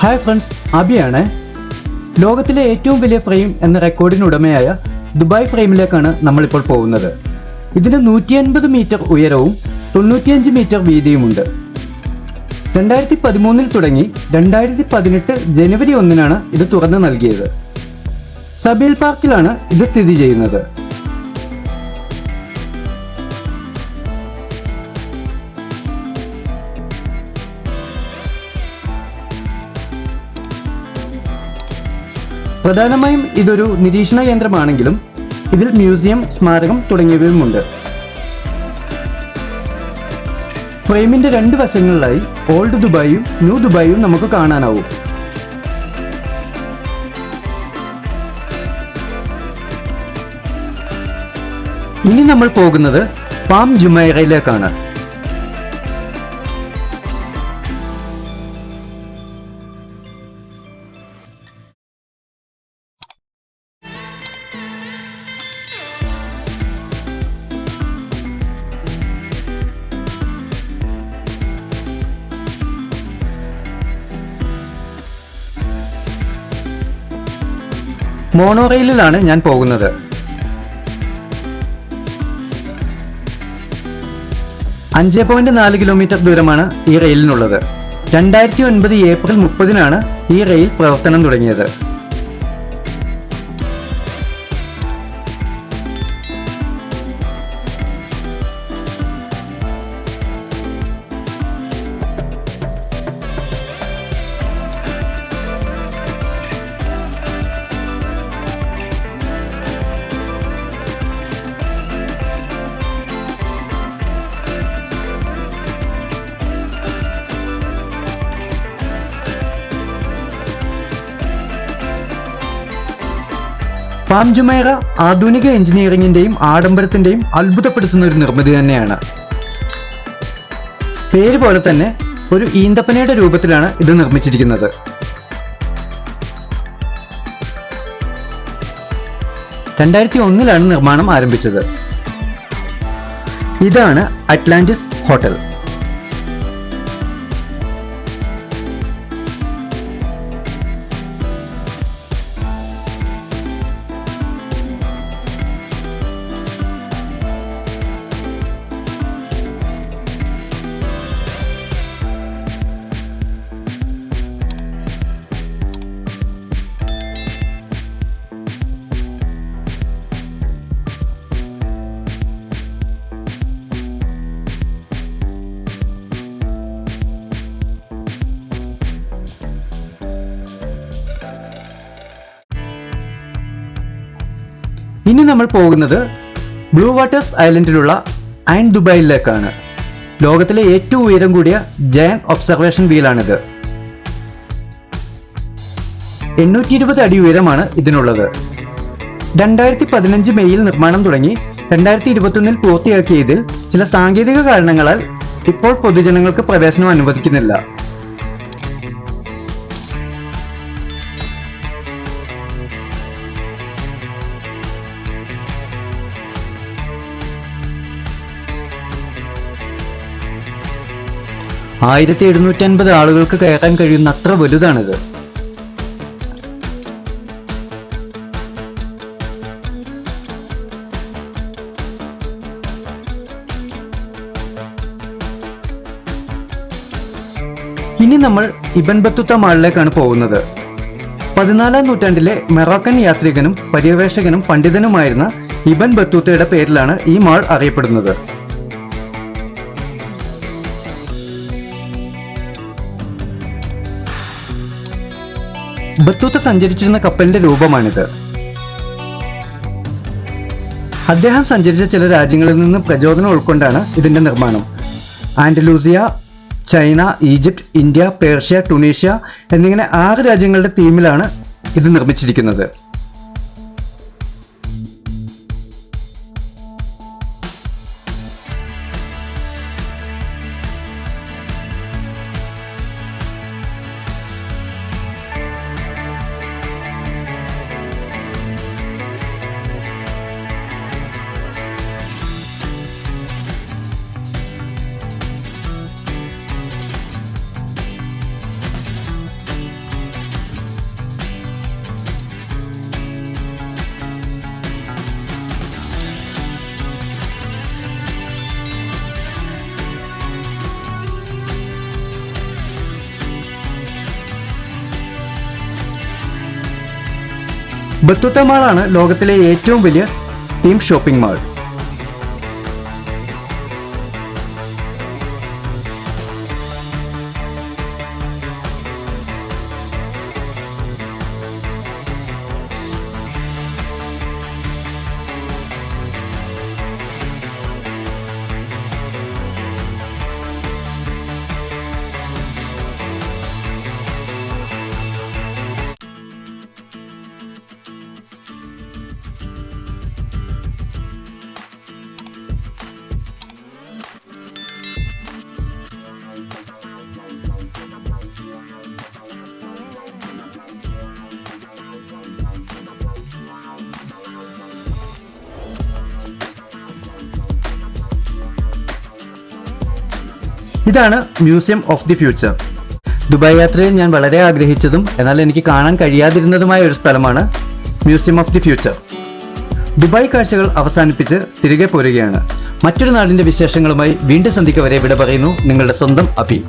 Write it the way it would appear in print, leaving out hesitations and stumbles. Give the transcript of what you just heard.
Hi friends, അബിയാണ്. ലോകത്തിലെ ഏറ്റവും വലിയ ഫ്രെയിം എന്ന റെക്കോർഡിന് ഉടമയായ ദുബായ് ഫ്രെയിമിലേക്കാണ് നമ്മളിപ്പോൾ പോകുന്നത്. ഇതിന് 150 മീറ്റർ ഉയരവും 95 മീറ്റർ വീതിയുമുണ്ട്. 2013 തുടങ്ങി 2018 ജനുവരി 1 ഇത് തുറന്നു നൽകിയത്. സബീൽ പാർക്കിലാണ് ഇത് സ്ഥിതി ചെയ്യുന്നത്. പ്രധാനമായും ഇതൊരു നിരീക്ഷണ കേന്ദ്രമാണെങ്കിലും ഇതിൽ മ്യൂസിയം, സ്മാരകം തുടങ്ങിയവയുമുണ്ട്. ഫ്രെയിമിന്റെ രണ്ട് വശങ്ങളിലായി ഓൾഡ് ദുബായും ന്യൂ ദുബായും നമുക്ക് കാണാനാവും. ഇനി നമ്മൾ പോകുന്നത് പാം ജുമൈറയിലേക്കാണ്. മോണോറെയിലാണ് ഞാൻ പോകുന്നത്. അഞ്ച് 5.4 കിലോമീറ്റർ ദൂരമാണ് ഈ റെയിലിനുള്ളത്. 2009 ഏപ്രിൽ 30 ഈ റെയിൽ പ്രവർത്തനം തുടങ്ങിയത്. പാം ജുമൈറ ആധുനിക എഞ്ചിനീയറിംഗിന്റെയും ആഡംബരത്തിന്റെയും അത്ഭുതപ്പെടുത്തുന്ന ഒരു നിർമ്മിതി തന്നെയാണ്. പേര് പോലെ തന്നെ ഒരു ഈന്തപ്പനയുടെ രൂപത്തിലാണ് ഇത് നിർമ്മിച്ചിരിക്കുന്നത്. നിർമ്മാണം ആരംഭിച്ചത്. ഇതാണ് അറ്റ്ലാന്റിസ് ഹോട്ടൽ. ഇനി നമ്മൾ പോകുന്നത് ബ്ലൂ വാട്ടേഴ്സ് ഐലൻഡിലുള്ള ഐൻ ദുബായിലേക്കാണ്. ലോകത്തിലെ ഏറ്റവും ഉയരം കൂടിയ ജയന്റ് ഒബ്സർവേഷൻ വീലാണിത്. 820 അടി ഉയരമാണ് ഇതിനുള്ളത്. 2015 മെയ്യിൽ നിർമ്മാണം തുടങ്ങി 2021 പൂർത്തിയാക്കിയതിൽ ചില സാങ്കേതിക കാരണങ്ങളാൽ ഇപ്പോൾ പൊതുജനങ്ങൾക്ക് പ്രവേശനം അനുവദിക്കുന്നില്ല. ആയിരത്തി 750 ആളുകൾക്ക് കയറാൻ കഴിയുന്ന അത്ര വലുതാണിത്. ഇനി നമ്മൾ ഇബൻ ബത്തൂത്ത മാളിലേക്കാണ് പോകുന്നത്. 14ാം നൂറ്റാണ്ടിലെ മൊറോക്കൻ യാത്രികനും പര്യവേഷകനും പണ്ഡിതനുമായിരുന്ന ഇബൻ ബത്തൂത്തയുടെ പേരിലാണ് ഈ മാൾ അറിയപ്പെടുന്നത്. ബത്തൂത്ത സഞ്ചരിച്ചിരുന്ന കപ്പലിന്റെ രൂപമാണിത്. അദ്ദേഹം സഞ്ചരിച്ച ചില രാജ്യങ്ങളിൽ നിന്ന് പ്രചോദനം ഉൾക്കൊണ്ടാണ് ഇതിന്റെ നിർമ്മാണം. Andalusia, China, Egypt, India, Persia, Tunisia എന്നിങ്ങനെ 6 രാജ്യങ്ങളുടെ തീമിലാണ് ഇത് നിർമ്മിച്ചിരിക്കുന്നത്. ബത്തുത്ത മാളാണ് ലോകത്തിലെ ഏറ്റവും വലിയ തീം ഷോപ്പിംഗ് മാൾ. ഇതാണ് museum of the future. Dubai യാത്രയിൽ ഞാൻ വളരെ ആഗ്രഹിച്ചതും എന്നാൽ എനിക്ക് കാണാൻ കഴിയാതിരുന്നതുമായ ഒരു സ്ഥലമാണ് museum of the future. Dubai കാഴ്ചകൾ അവസാനിപ്പിച്ച് തിരികെ പോരുകയാണ്. മറ്റൊരു നാടിന്റെ വിശേഷങ്ങളുമായി വീണ്ടും സന്ധിക്കവരെ വിട പറയുന്നു നിങ്ങളുടെ സ്വന്തം അഭി.